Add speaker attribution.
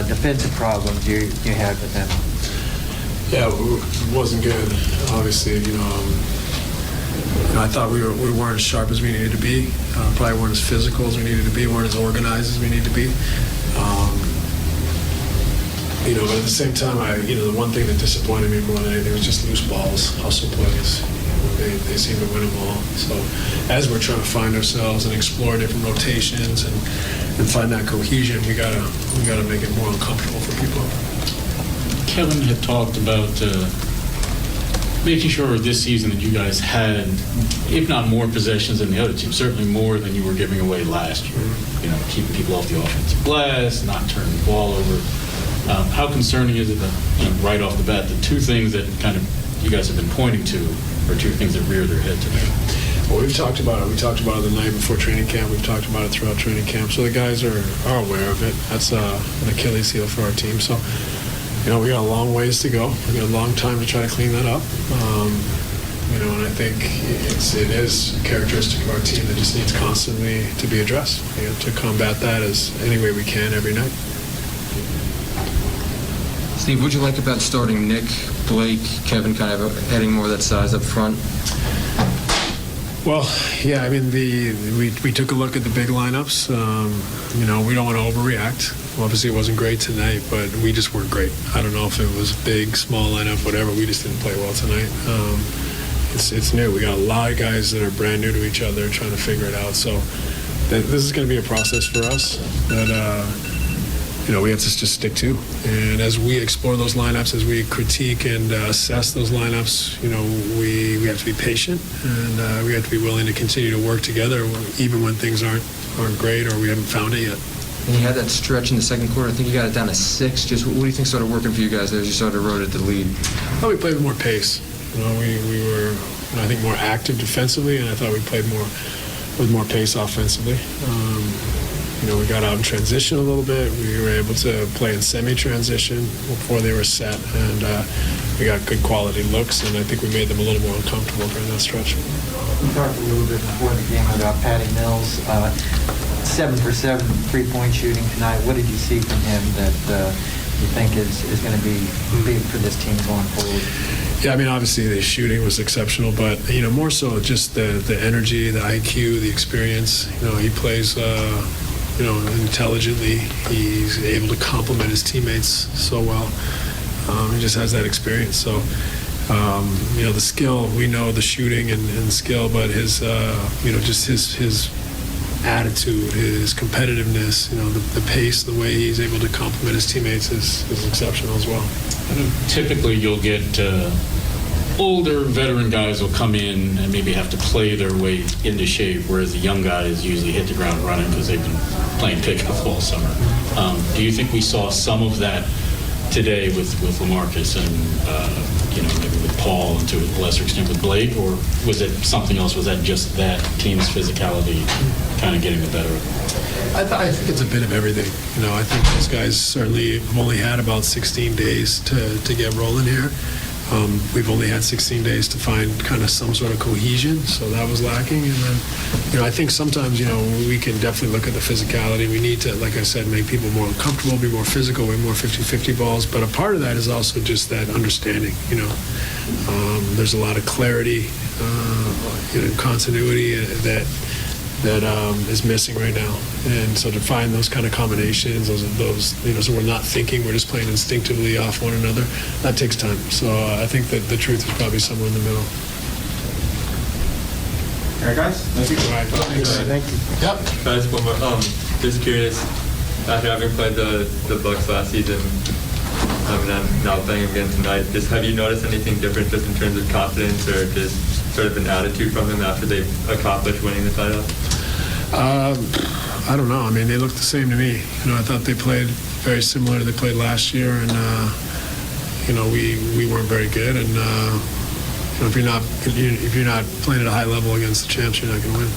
Speaker 1: defensive problems you had with them?
Speaker 2: Yeah, it wasn't good. Obviously, I thought we weren't as sharp as we needed to be. Probably weren't as physical as we needed to be. Weren't as organized as we needed to be. But at the same time, the one thing that disappointed me more than anything was just loose balls, hustle plays. They seem to win them all. So as we're trying to find ourselves and explore different rotations and find that cohesion, we gotta make it more uncomfortable for people.
Speaker 3: Kevin had talked about making sure this season that you guys had, if not more possessions than the other team, certainly more than you were giving away last year. Keeping people off the offensive glass, not turning the ball over. How concerning is it that, right off the bat, the two things that kind of you guys have been pointing to are two things that rear their head today?
Speaker 2: Well, we've talked about it. We talked about it the night before training camp. We've talked about it throughout training camp. So the guys are aware of it. That's an Achilles heel for our team. So, we got a long ways to go. We got a long time to try to clean that up. And I think it is a characteristic of our team that just needs constantly to be addressed. To combat that as any way we can every night.
Speaker 4: Steve, what do you like about starting Nick, Blake, Kevin, kind of adding more of that size up front?
Speaker 2: Well, yeah, I mean, we took a look at the big lineups. We don't want to overreact. Obviously, it wasn't great tonight, but we just weren't great. I don't know if it was big, small lineup, whatever. We just didn't play well tonight. It's new. We got a lot of guys that are brand new to each other, trying to figure it out. So this is going to be a process for us that we have to just stick to. And as we explore those lineups, as we critique and assess those lineups, we have to be patient and we have to be willing to continue to work together, even when things aren't great or we haven't found it yet.
Speaker 4: And you had that stretch in the second quarter. I think you got it down to 6. Just what do you think started working for you guys there as you started to rotate the lead?
Speaker 2: Well, we played with more pace. We were, I think, more active defensively, and I thought we played with more pace offensively. We got out in transition a little bit. We were able to play in semi-transition before they were set, and we got good quality looks, and I think we made them a little more uncomfortable during that stretch.
Speaker 1: We talked a little bit before the game about Patty Mills. 7 for 7 3-point shooting tonight. What did you see from him that you think is going to be big for this team going forward?
Speaker 2: Yeah, I mean, obviously the shooting was exceptional, but more so just the energy, the IQ, the experience. He plays intelligently. He's able to complement his teammates so well. He just has that experience. So the skill, we know the shooting and skill, but his just his attitude, his competitiveness, the pace, the way he's able to complement his teammates is exceptional as well.
Speaker 3: Typically, you'll get older veteran guys will come in and maybe have to play their way into shape, whereas the young guys usually hit the ground running because they've been playing pickup all summer. Do you think we saw some of that today with LaMarcus and maybe with Paul and to a lesser extent with Blake, or was it something else? Was that just that team's physicality kind of getting the better of it?
Speaker 2: I think it's a bit of everything. I think those guys certainly have only had about 16 days to get rolling here. We've only had 16 days to find kind of some sort of cohesion, so that was lacking. And then, I think sometimes, we can definitely look at the physicality. We need to, like I said, make people more comfortable, be more physical, win more 50-50 balls. But a part of that is also just that understanding, There's a lot of clarity, continuity that is missing right now. And so to find those kind of combinations, those so we're not thinking, we're just playing instinctively off one another, that takes time. So I think that the truth is probably somewhere in the middle.
Speaker 5: All right, guys. Thank you.
Speaker 2: All right, thank you.
Speaker 5: Yep. Guys, one more. Just curious, after having played the Bucks last season, and now playing again tonight, just have you noticed anything different just in terms of confidence or just sort of an attitude from them after they've accomplished winning the title?
Speaker 2: I don't know. I mean, they look the same to me. I thought they played very similar to they played last year, and we weren't very good. And if you're not playing at a high level against the champs, you're not going to win.